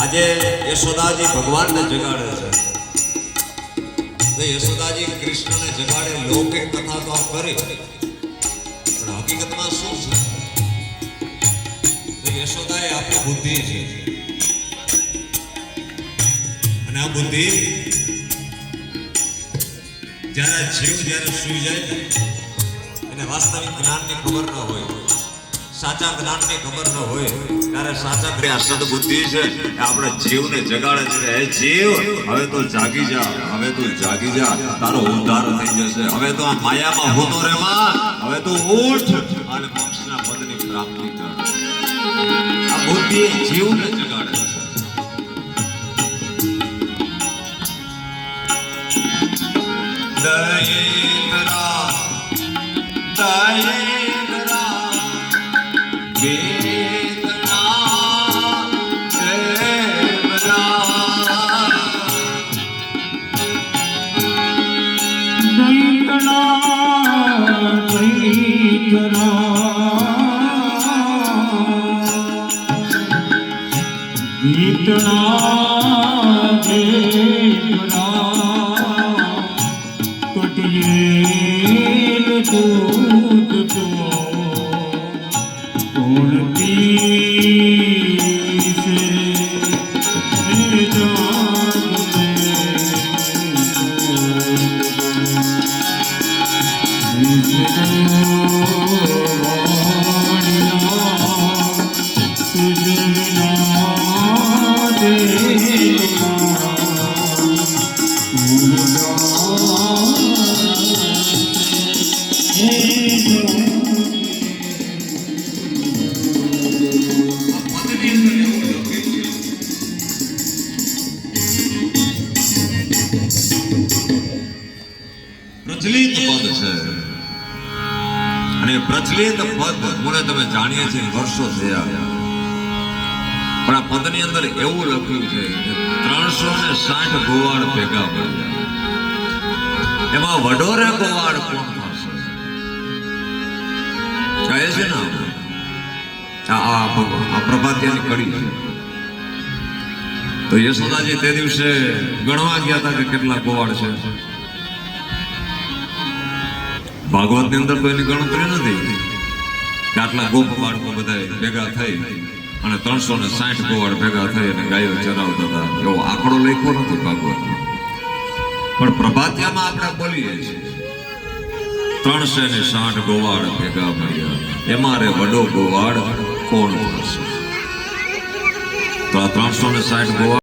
આજે યશોદાજી ભગવાનને જગાડે છે તો યશોદાજી કૃષ્ણને જગાડે લૌકિક કથા તો કરી પણ હકીકતમાં શું છે યશોદા એ આપણી બુદ્ધિ છે અને આ બુદ્ધિ જ્યારે જીવ જ્યારે સુઈ જાય એને વાસ્તવિક જ્ઞાનની ખબર ન હોય સાચા જ્ઞાનની ખબર ન હોય ત્યારે સાચા આ સદબુદ્ધિ છે આપણે જીવને જગાડે છે હે જીવ હવે તો જાગી જા હવે તો જાગી જા તારો ઉદ્ધાર થઈ જશે હવે તો આ માયામાં હોતો રે માં હવે તો ઉઠ અને મોક્ષના પદની પ્રાપ્તિ કર આ બુદ્ધિ જીવને જગાડે છે દયેન્દ્રા પ્રચલિત પદ મને તમે જાણીએ છીએ વર્ષો થયા પણ આ પદની અંદર એવું લખ્યું છે કે 360 ગોવાળ ભેગા મળ્યા એમાં વડોરે ગોવાળ કોણ થશે કહે છે ને આ પ્રભાતિયાની કડી છે તો યશોદાજી તે દિવસે ગણવા ગયા હતા કે કેટલા ગોવાળ છે ભાગવત ની અંદર તો એની ગણતરી નથી કે આટલા ગોપ બાળકો બધા ભેગા થઈ અને 360 ગોવાળ ભેગા થઈ અને ગાયો ચરાવતા હતા એવો આંકડો લખ્યો નથી ભાગવતમાં પણ પ્રભાતિયામાં આપણે બોલીએ છીએ 360 ગોવાળ ભેગા મળ્યા એમાં રે વડો ગોવાળ કોણ થશે તો આ 360 ગોવાળ